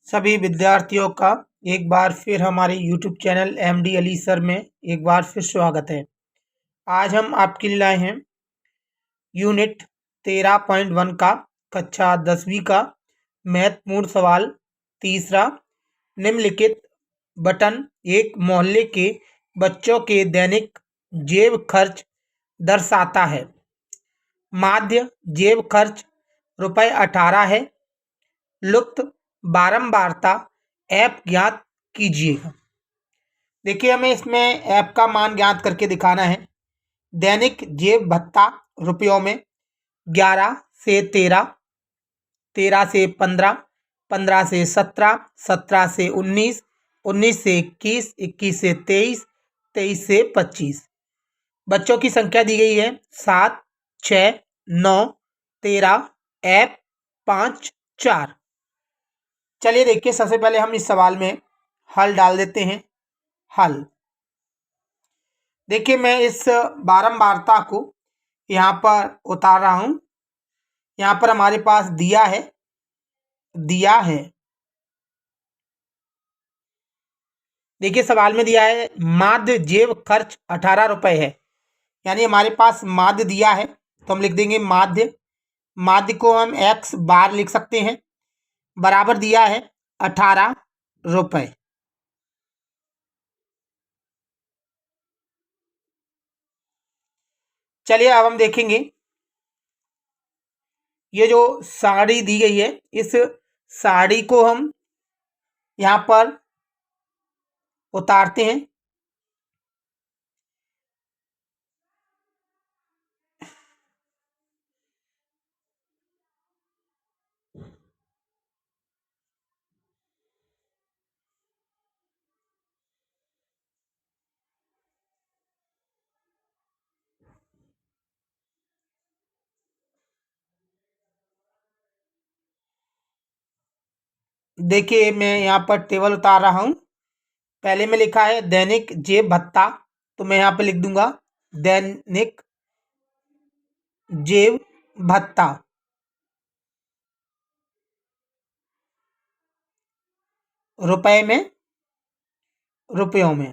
सभी विद्यार्थियों का एक बार फिर हमारे YouTube channel MD Ali sir में एक बार फिर स्वागत है। आज हम आपके लिए लाए हैं यूनिट 13.1 का कक्षा 10वीं का महत्वपूर्ण सवाल तीसरा। निम्नलिखित बटन एक मोहल्ले के बच्चों के दैनिक जेब खर्च दर्शाता है। माध्य जेब खर्च ₹18 है। लुप्त बारंबारता ऐप ज्ञात कीजिएगा। देखिए, हमें इसमें ऐप का मान ज्ञात करके दिखाना है। दैनिक जेब भत्ता रुपयों में 11 से 13, 13 से 15, 15 से 17, 17 से 19, 19 से 21, 21 से 23, 23 से 25। बच्चों की संख्या दी गई है 7, 6, 9, 13, ऐप 5, 4। चलिए देखिए, सबसे पहले हम इस सवाल में हल डाल देते हैं। हल देखिए, मैं इस बारंबारता को यहाँ पर उतार रहा हूँ। यहाँ पर हमारे पास दिया है। देखिए, सवाल में दिया है माध्य जेब खर्च ₹18 है, यानी हमारे पास माध्य दिया है तो हम लिख देंगे माध्य को हम x बार लिख सकते हैं, बराबर दिया है ₹18। चलिए अब हम देखेंगे, ये जो साड़ी दी गई है इस साड़ी को हम यहाँ पर उतारते हैं। देखिए, मैं यहाँ पर टेबल उतार रहा हूँ। पहले में लिखा है दैनिक जेब भत्ता, तो मैं यहाँ पे लिख दूंगा दैनिक जेब भत्ता रुपयों में।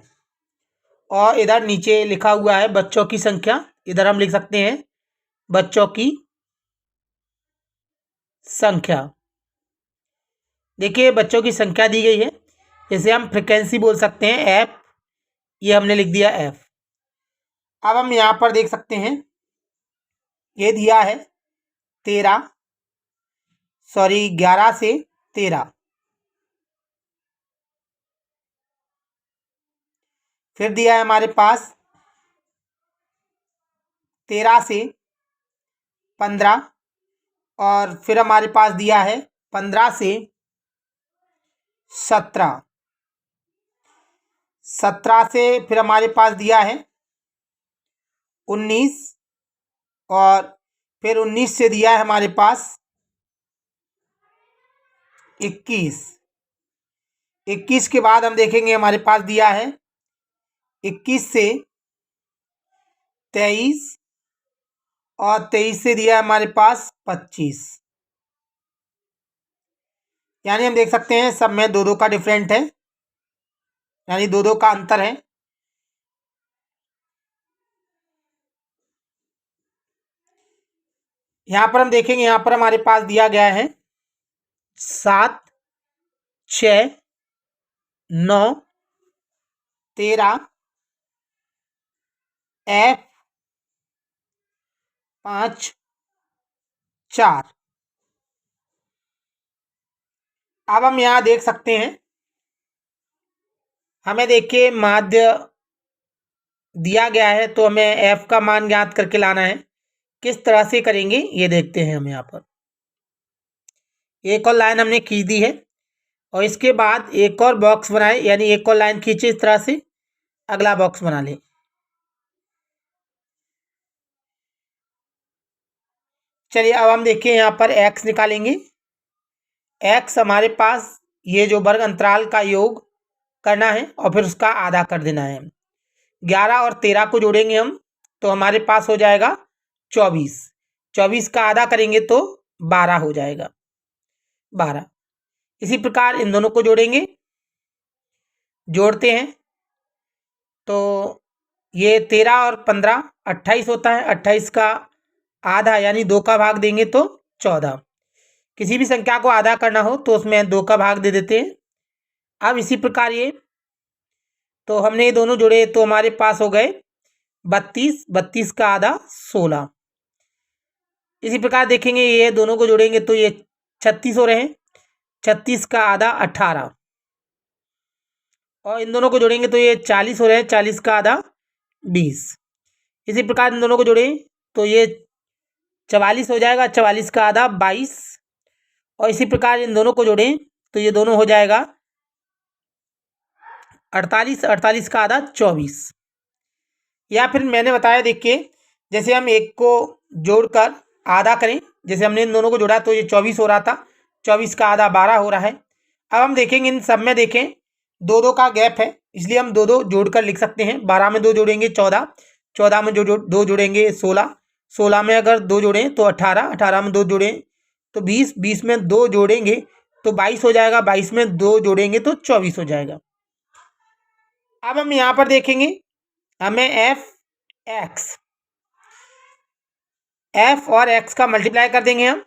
और इधर नीचे लिखा हुआ है बच्चों की संख्या, इधर हम लिख सकते हैं बच्चों की संख्या। देखिए, बच्चों की संख्या दी गई है, इसे हम फ्रीक्वेंसी बोल सकते हैं एफ, ये हमने लिख दिया एफ। अब हम यहाँ पर देख सकते हैं ये दिया है 11 से 13, फिर दिया है हमारे पास 13 से 15, और फिर हमारे पास दिया है 15 से 17, 17 से फिर हमारे पास दिया है 19, और फिर 19 से दिया है हमारे पास 21। 21 के बाद हम देखेंगे हमारे पास दिया है 21 से 23, और 23 से दिया है हमारे पास 25। यानी हम देख सकते हैं सब में 2-2 का डिफरेंट है, यानी 2-2 का अंतर है। यहाँ पर हम देखेंगे, यहाँ पर हमारे पास दिया गया है 7, 6, 9, 13, F 5, 4। अब हम यहाँ देख सकते हैं, हमें देखिए माध्य दिया गया है तो हमें एफ का मान ज्ञात करके लाना है। किस तरह से करेंगे ये देखते हैं। हम यहाँ पर एक और लाइन हमने खींच दी है, और इसके बाद एक और बॉक्स बनाए, यानी एक और लाइन खींचे इस तरह से, अगला बॉक्स बना लें। चलिए अब हम देखिए यहाँ पर x निकालेंगे। x हमारे पास ये जो वर्ग अंतराल का योग करना है और फिर उसका आधा कर देना है। 11 और 13 को जोड़ेंगे हम तो हमारे पास हो जाएगा 24। 24 का आधा करेंगे तो 12 हो जाएगा, 12। इसी प्रकार इन दोनों को जोड़ेंगे, जोड़ते हैं तो ये 13 और 15 28 होता है। 28 का आधा यानी 2 का भाग देंगे तो 14। किसी भी संख्या को आधा करना हो तो उसमें 2 का भाग दे देते हैं। अब इसी प्रकार ये तो हमने ये दोनों जोड़े तो हमारे पास हो गए 32, 32 का आधा 16। इसी प्रकार देखेंगे ये दोनों को जोड़ेंगे तो ये 36 हो रहे हैं, 36 का आधा 18। और इन दोनों को जोड़ेंगे तो ये 40 हो रहे हैं, 40 का आधा 20। इसी प्रकार इन दोनों को जोड़ें तो ये 44 हो जाएगा, 44 का आधा 22। और इसी प्रकार इन दोनों को जोड़ें तो ये दोनों हो जाएगा 48, 48 का आधा 24। या फिर मैंने बताया देखिए, जैसे हम एक को जोड़कर आधा करें, जैसे हमने इन दोनों को जोड़ा तो ये 24 हो रहा था, 24 का आधा 12 हो रहा है। अब हम देखेंगे इन सब में देखें 2-2 का गैप है, इसलिए हम 2-2 जोड़कर लिख सकते हैं। 12 में 2 जोड़ेंगे 14, 14 में जो 2 जोड़ेंगे 16, 16 में अगर 2 जोड़ें तो 18, 18 में 2 जोड़ें तो 20, 20 में 2 जोड़ेंगे तो 22 हो जाएगा, 22 में 2 जोड़ेंगे तो 24 हो जाएगा। अब हम यहाँ पर देखेंगे हमें एफ और एक्स का मल्टीप्लाई कर देंगे हम।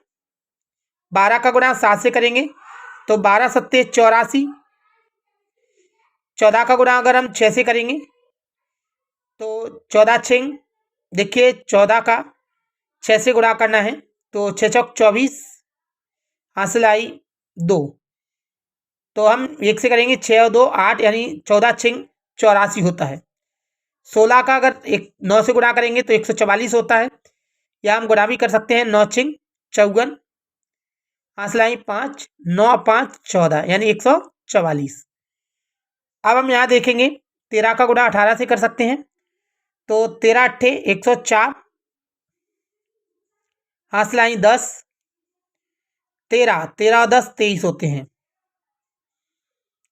12 का गुणा 7 से करेंगे तो 12 सत्ते 84। 14 का गुणा अगर हम 6 से करेंगे तो 14 6, देखिए 14 का 6 से गुणा करना है तो 6 चौक 24, हासिल आई 2। तो हम 1 से करेंगे 6 और 2 8, यानी 14 6 84 होता है। 16 का अगर 9 से गुणा करेंगे तो 144 होता है, या हम गुणा भी कर सकते हैं 9 6 54, हासिल आई 5, 9 5 14 यानी 144। अब हम यहाँ देखेंगे 13 का गुणा 18 से कर सकते हैं तो 13 अट्ठे 104, हासिल आई 10, 13 13 और 10 23 होते हैं।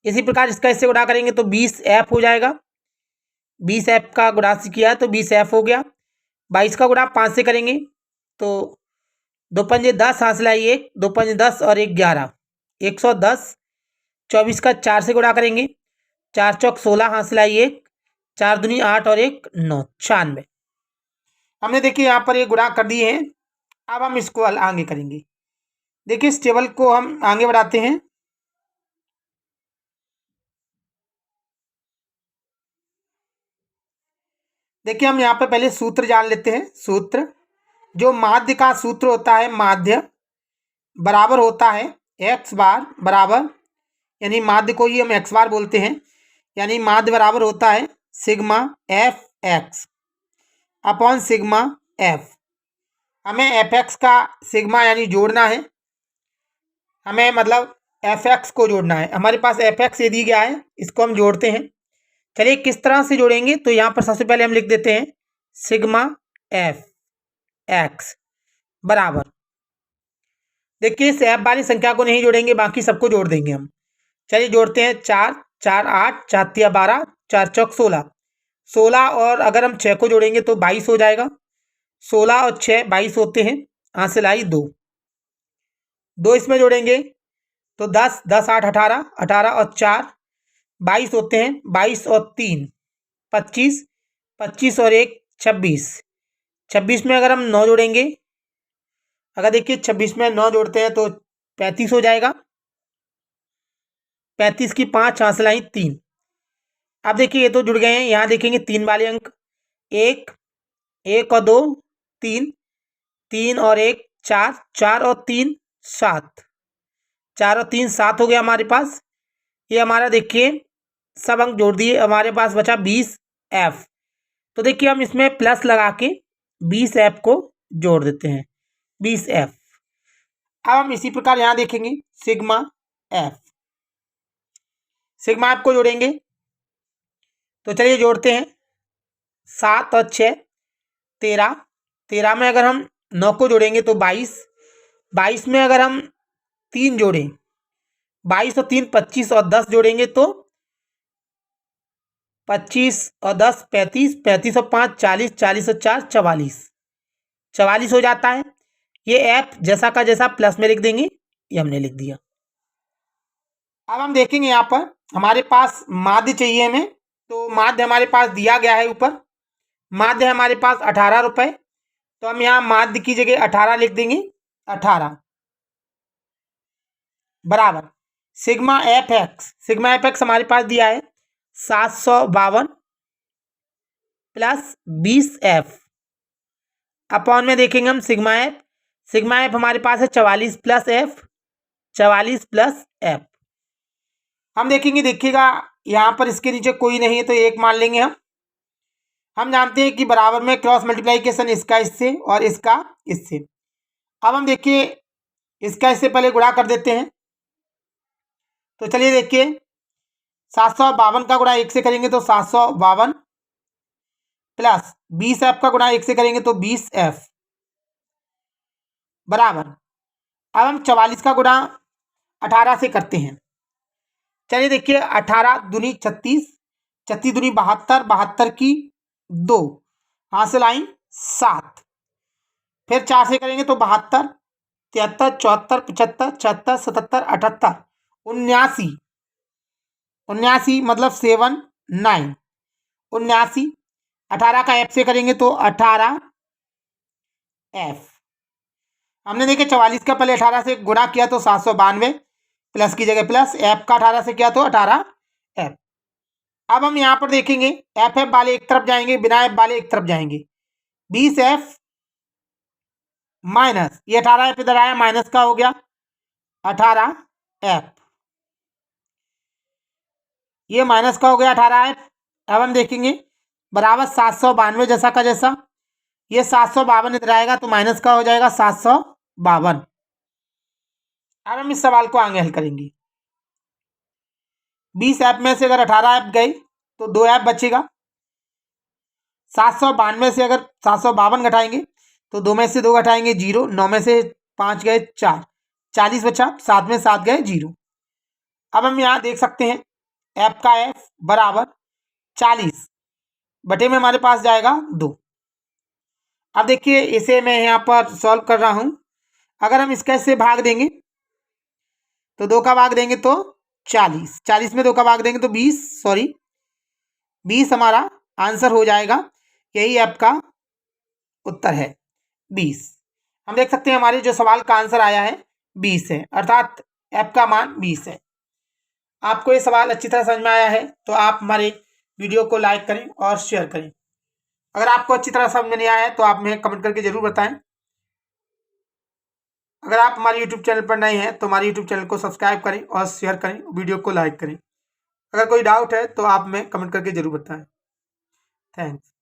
इसी प्रकार इसका इससे गुणा करेंगे तो 20 एफ हो जाएगा। 20 एफ का गुणा से किया तो 20 एफ हो गया। 22 का गुणा 5 से करेंगे तो 2 पंजे 10, हासिल आई 1, 2 पंजे 10 और 1 11, 110। 24 का 4 से गुणा करेंगे, 4 चौक 16, हासिल आई 1, 4 दूनी 8 और 1 9, 96। हमने देखिए यहाँ पर ये गुणा कर दिए हैं। अब हम इसको आगे करेंगे। देखिए इस टेबल को हम आगे बढ़ाते हैं। देखिए हम यहाँ पर पहले सूत्र जान लेते हैं। सूत्र, जो माध्य का सूत्र होता है, माध्य बराबर होता है एक्स बार बराबर, यानी माध्य को ही हम एक्स बार बोलते हैं, यानी माध्य बराबर होता है sigma F x upon sigma F. हमें एफ एक्स का सिग्मा यानी जोड़ना है, हमें मतलब एफ एक्स को जोड़ना है। हमारे पास एफ एक्स ये दी गया है, इसको हम जोड़ते हैं। चलिए किस तरह से जोड़ेंगे, तो यहाँ पर सबसे पहले हम लिख देते हैं सिग्मा एफ एक्स बराबर, देखिए इस एफ वाली संख्या को नहीं जोड़ेंगे, बाकी सबको जोड़ देंगे हम। चलिए जोड़ते हैं 4 4 8, 4 तिया 12, 4 चौक 16, 16 और अगर हम 6 को जोड़ेंगे तो 22 हो जाएगा। 16 और 6 22 होते हैं, हासिल आई 2। 2 इसमें जोड़ेंगे तो 10 10 8 18, 18 और 4 22 होते हैं, 22 और 3 25, 25 और 1 26। 26 में अगर हम 9 जोड़ेंगे, अगर देखिए 26 में 9 जोड़ते हैं तो 35 हो जाएगा। 35 की 5, हासिल आई 3। अब देखिए ये तो जुड़ गए हैं। यहाँ देखेंगे 3 वाले अंक, 1 1 और 2 3, 3 और 1 4, 4 और 3 7, 4 और 3 7 हो गया हमारे पास। ये हमारा देखिए सब अंक जोड़ दिए, हमारे पास बचा 20 एफ। तो देखिए हम इसमें प्लस लगा के 20 एफ को जोड़ देते हैं, 20 एफ। अब हम इसी प्रकार यहाँ देखेंगे सिग्मा एफ, सिग्मा एफ को जोड़ेंगे तो चलिए जोड़ते हैं। 7 और 6 13, 13 में अगर हम 9 को जोड़ेंगे तो 22, 22 में अगर हम 3 जोड़ें, 22 और 3 25 और 10 जोड़ेंगे तो 25 और 10 35, 35 और 5 40, 40 और 4 44, 44 हो जाता है। ये एफ जैसा का जैसा प्लस में लिख देंगे, ये हमने लिख दिया। अब हम देखेंगे यहाँ पर हमारे पास माध्य चाहिए हमें, तो माध्य हमारे पास दिया गया है ऊपर। माध्य है हमारे पास 18 रुपए, तो हम यहाँ माध्य की जगह 18 लिख देंगे। 18 बराबर sigma F x. Sigma F x हमारे पास दिया है 752 प्लस 20F अपॉन में देखेंगे हम सिग्मा एफ। सिग्मा एफ हमारे पास है 44 प्लस एफ, 44 प्लस एफ। हम देखेंगे, देखिएगा यहाँ पर इसके नीचे कोई नहीं है तो एक मान लेंगे हम जानते हैं कि बराबर में क्रॉस मल्टीप्लाइकेशन इसका इससे और इसका इससे। अब हम देखिए इसका इससे पहले गुणा कर देते हैं। तो चलिए देखिए 752 का गुणा 1 से करेंगे तो 752 प्लस 20F का गुणा 1 से करेंगे तो 20F बराबर। अब हम 44 का गुणा 18 से करते हैं। चलिए देखिए 18 दूनी 36, 36 दूनी 72, 72 की 2, यहाँ से लाइन 7, फिर 4 से करेंगे तो 72, 73, 74, 75, 76, 77, 78, 79, 79 मतलब 79, 79। 18 का एफ से करेंगे तो 18 एफ। हमने देखे 44 का पहले 18 से गुणा किया तो 792 प्लस की जगह प्लस, एफ का 18 से किया तो 18 एफ। अब हम यहाँ पर देखेंगे एफ एफ वाले एक तरफ जाएंगे, बिना एफ वाले एक तरफ जाएंगे। 20F माइनस ये 18F इधर आया, माइनस का हो गया 18F, ये माइनस का हो गया 18F। अब हम देखेंगे बराबर 752 जैसा का जैसा, ये 752 इधर आएगा तो माइनस का हो जाएगा 752। अब हम इस सवाल को आगे हल करेंगे। 20F में से अगर 18F गए तो 2F बचेगा। 752 से अगर 752 घटाएंगे तो 2 में से 2 घटाएंगे 0, 9 में से 5 गए 4, 40 बचा, 7 में 7 गए 0। अब हम यहाँ देख सकते हैं F का F बराबर 40 बटे में हमारे पास जाएगा 2। अब देखिए इसे मैं यहाँ पर सॉल्व कर रहा हूँ। अगर हम इसका इससे भाग देंगे तो 2 का भाग देंगे तो 40, 40 में 2 का भाग देंगे तो 20 हमारा आंसर हो जाएगा। यही आपका उत्तर है 20। हम देख सकते हैं हमारे जो सवाल का आंसर आया है 20 है, अर्थात एफ का मान 20 है। आपको ये सवाल अच्छी तरह समझ में आया है तो आप हमारे वीडियो को लाइक करें और शेयर करें। अगर आपको अच्छी तरह समझ में नहीं आया है तो आप हमें कमेंट करके जरूर बताएं। अगर आप हमारे यूट्यूब चैनल पर नए हैं तो हमारे यूट्यूब चैनल को सब्सक्राइब करें और शेयर करें, वीडियो को लाइक करें। अगर कोई डाउट है तो आप हमें कमेंट करके जरूर बताएं। थैंक्स।